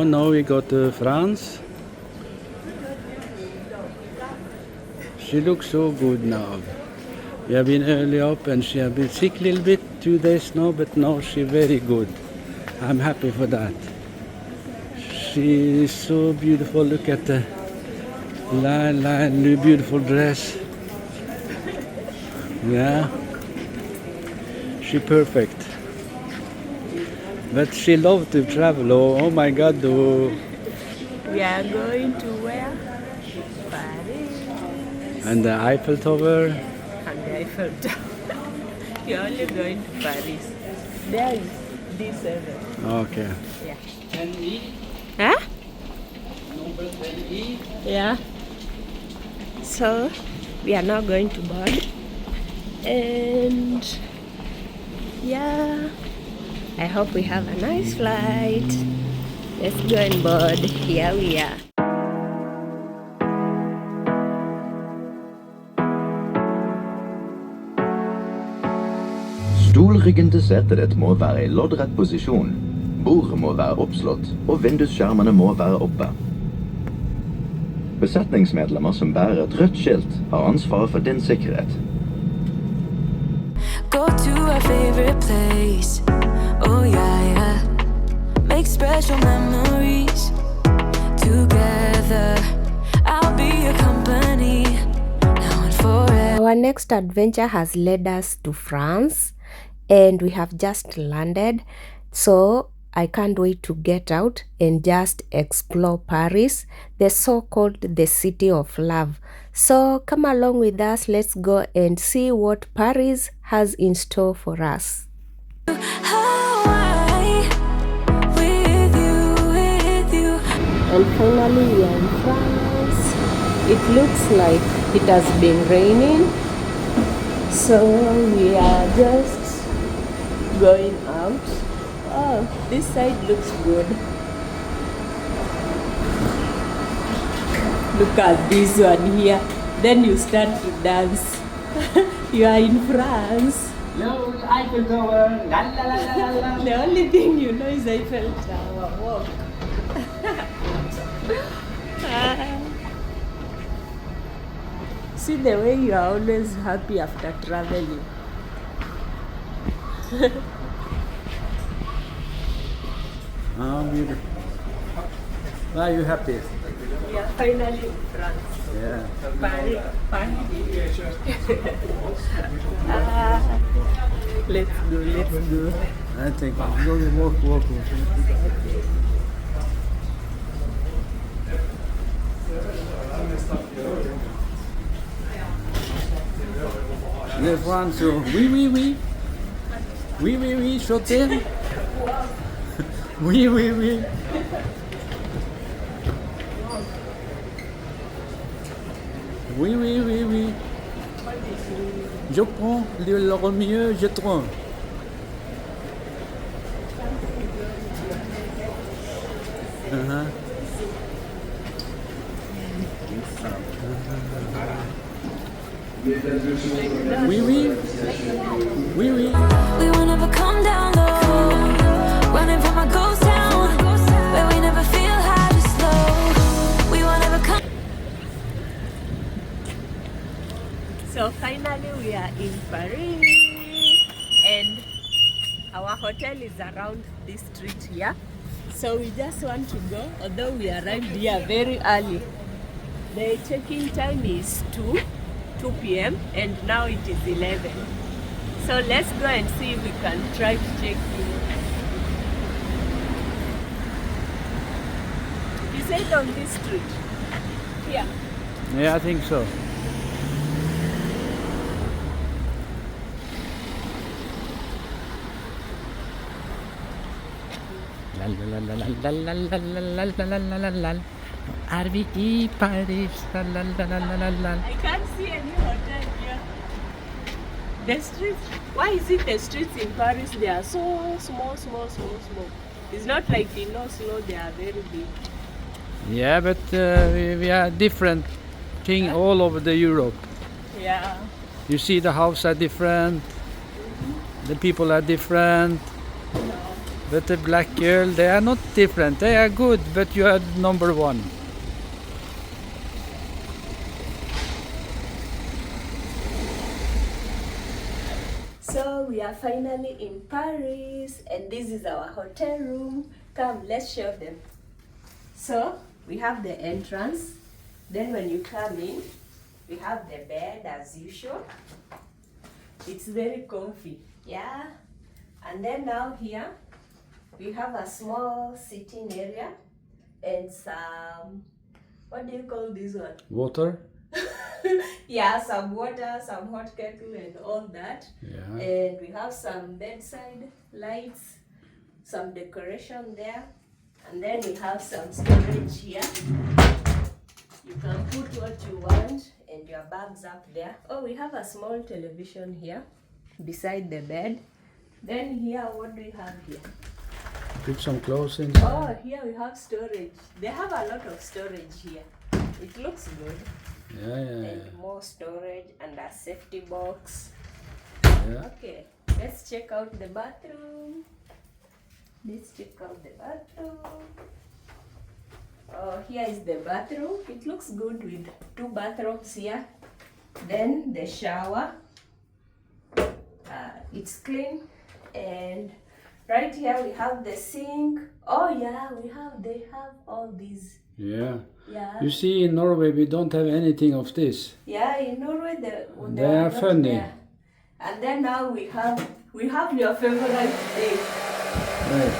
now we go to France. She looks so good now. We have been early up and she has been sick a little bit, 2 days now, but now she's very good. I'm happy for that. She is so beautiful. Look at the new beautiful dress. Yeah, she's perfect. But she loves to travel. Oh my God! Oh. We are going to where? Paris. And the Eiffel Tower. And the Eiffel Tower. You're only going to Paris. There is D7. Okay. Yeah. 10E. Huh? Number 10E. Yeah. So we are now going to board. And yeah, I hope we have a nice flight. Let's go and board. Here we are. Stolryggen til setet ditt må være i loddrett posisjon. Bordet må være oppslått, og vindusskjermene må være oppe. Besetningsmedlemmer som bærer et rødt skilt har ansvaret for din sikkerhet. Go to our favorite place. Oh yeah, yeah. Make special memories together. I'll be your company now and forever. Our next adventure has led us to France, and we have just landed. So I can't wait to get out and just explore Paris, the so-called the city of love. So come along with us. Let's go and see what Paris has in store for us. And finally we are in France. It looks like it has been raining, so we are just going out. Oh, this side looks good. Look at this one here. Then you start to dance. You are in France. No, Eiffel Tower. La la la la la. The only thing you know is Eiffel Tower. Walk. See the way you are always happy after traveling. Oh, beautiful. Are you happy? We are finally in France. Yeah. Paris. Let's go. I think I'm going to walk. Le France, oui, sauter. Oui. Oui. Je prends le mieux, je trouve. Oui. We will never come down low. Running from a ghost town where we never feel high to slow. We will never come. So finally we are in Paris, and our hotel is around this street here. So we just want to go, although we arrived here very early. The check-in time is 2 p.m. and now it is 11. So let's go and see if we can try to check in. You said on this street? Yeah. Yeah, I think so. Are we in Paris? I can't see any hotel here. The streets, why is it the streets in Paris, they are so small? It's not like in Oslo, they are very big. Yeah, but we are different thing all over the Europe. Yeah. You see the houses are different, the people are different. But the black girl, they are not different. They are good, but you are number one. So we are finally in Paris, and this is our hotel room. Come, let's show them. So we have the entrance. Then when you come in, we have the bed as usual. It's very comfy, yeah. And then now here, we have a small sitting area and some, what do you call this one? Water? Yeah, some water, some hot kettle and all that. Yeah. And we have some bedside lights, some decoration there. And then we have some storage here. You can put what you want and your bags up there. Oh, we have a small television here beside the bed. Then here, what do we have here? Put some clothes inside. Oh, here we have storage. They have a lot of storage here. It looks good. Yeah. And more storage and a safety box. Yeah. Okay, let's check out the bathroom. Let's check out the bathroom. Oh, here is the bathroom. It looks good with 2 bathrooms here. Then the shower. It's clean. And right here we have the sink. Oh yeah, they have all these. Yeah. Yeah. You see, in Norway we don't have anything of this. Yeah, in Norway They are not funny. there. And then now we have your favorite thing. Right.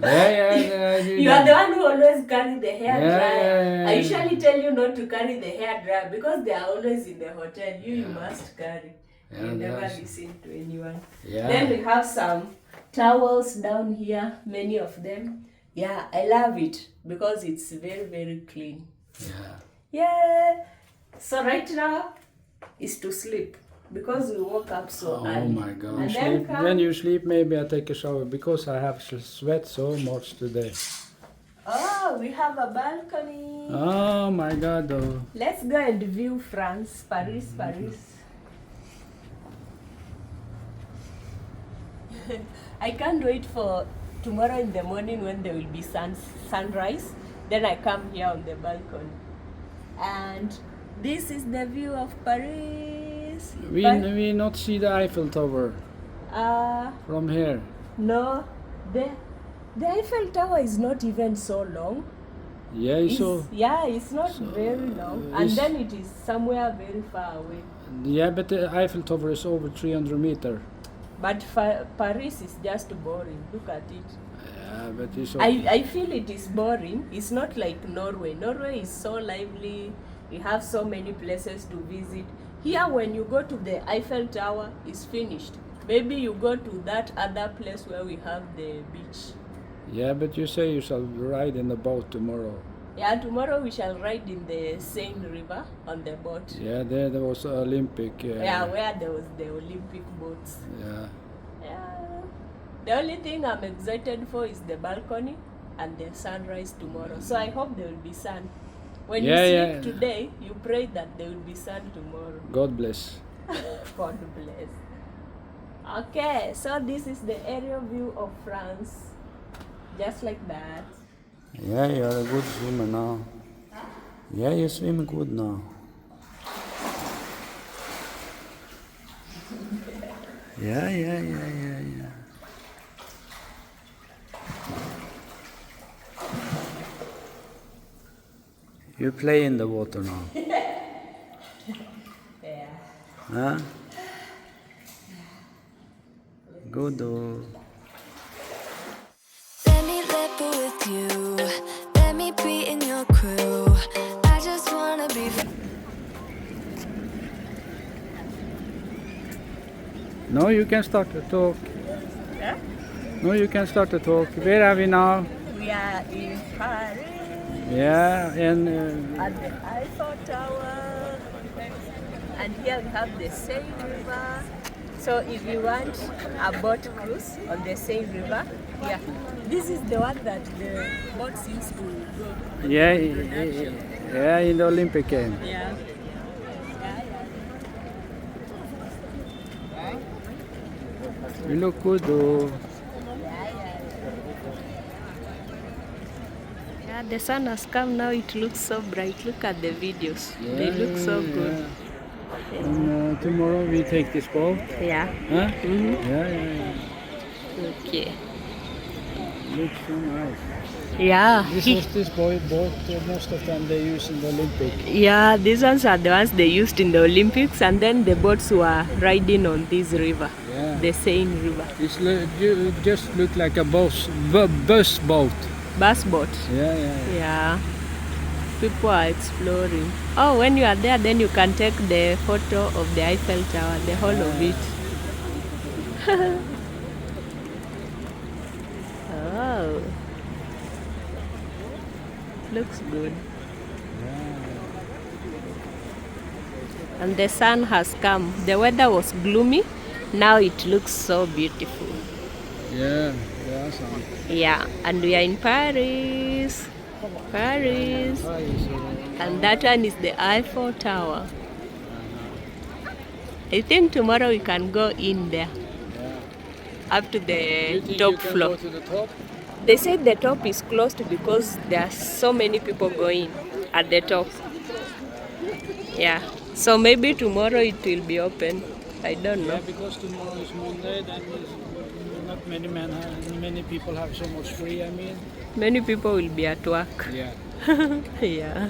Yeah. You are the one who always carry the hair dryer. Yeah. I usually tell you not to carry the hair dryer because they are always in the hotel. You must carry. Yeah, You never that's- listen to anyone. Yeah. Then we have some towels down here, many of them. Yeah, I love it because it's very, very clean. Yeah. Yeah. So right now is to sleep because we woke up so Oh early. my God. And then When you sleep, maybe I take a shower because I have sweat so much today. Oh, we have a balcony. Oh my God. Oh. Let's go and view France, Paris. I can't wait for tomorrow in the morning when there will be sunrise. Then I come here on the balcony. And this is the view of Paris. We not see the Eiffel Tower from here. No, the Eiffel Tower is not even so long. Yeah, so It's not very long. And then it is somewhere very far away. yeah, but the Eiffel Tower is over 300 meters. But Paris is just boring. Look at it. Yeah, but it's I feel it is boring. It's not like Norway. Norway is so lively. We have so many places to visit. Here, when you go to the Eiffel Tower, it's finished. Maybe you go to that other place where we have the beach. Yeah, but you say you shall ride in the boat tomorrow. Yeah, tomorrow we shall ride in the Seine River on the boat. Yeah, there was Olympic. Yeah, where there was the Olympic boats. Yeah. Yeah. The only thing I'm excited for is the balcony and the sunrise tomorrow. So I hope there will be sun. When you sleep today, you pray that there will be sun tomorrow. God bless. God bless. Okay, so this is the aerial view of France. Just like that. Yeah, you're a good swimmer now. Yeah, you swim good now. Yeah. You play in the water now. Yeah. Huh? Good. Oh. Let me live with you. Let me be in your crew. I just wanna be. No, you can start to talk. Yeah? No, you can start to talk. Where are we now? We are in Paris. Yeah, and At the Eiffel Tower. And here we have the Seine River. So if you want a boat cruise on the Seine River, yeah. This is the one that the boat seems to go. yeah, in the Olympic game. Yeah. You look good though. Yeah, the sun has come now. It looks so bright. Look at the videos. They look so good. Yeah. And tomorrow we take this boat. Yeah. Huh? Mm-hmm. Yeah. Okay. Looks so nice. Yeah. This boat, most of them they use in the Olympic. Yeah, these ones are the ones they used in the Olympics, and then the boats were riding on this river, the Seine River. It just look like a bus boat. Bus boat. Yeah. People are exploring. Oh, when you are there, then you can take the photo of the Eiffel Tower, the whole of it. Oh. Looks good. And the sun has come. The weather was gloomy. Now it looks so beautiful. Yeah, awesome. Yeah, and we are in Paris. Paris. And that one is the Eiffel Tower. I think tomorrow we can go in there. Up to the top floor. Go to the top? They said the top is closed because there are so many people going at the top. Yeah. So maybe tomorrow it will be open. I don't know. Yeah, because tomorrow is Monday, then not many people have so much free, I mean. Many people will be at work. Yeah. Yeah.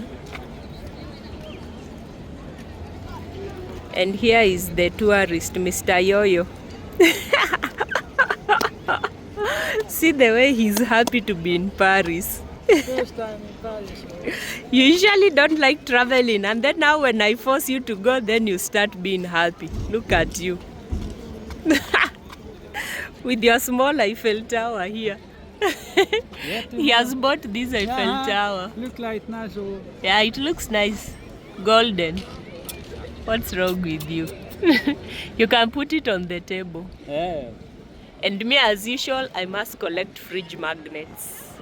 And here is the tourist, Mr. Yoyo. See the way he's happy to be in Paris. First time in Paris. You usually don't like traveling, and then now when I force you to go, then you start being happy. Look at you. With your small Eiffel Tower here. He has bought this Eiffel Tower. Look like nice. Yeah, it looks nice. Golden. What's wrong with you? You can put it on the table. Yeah. And me, as usual, I must collect fridge magnets.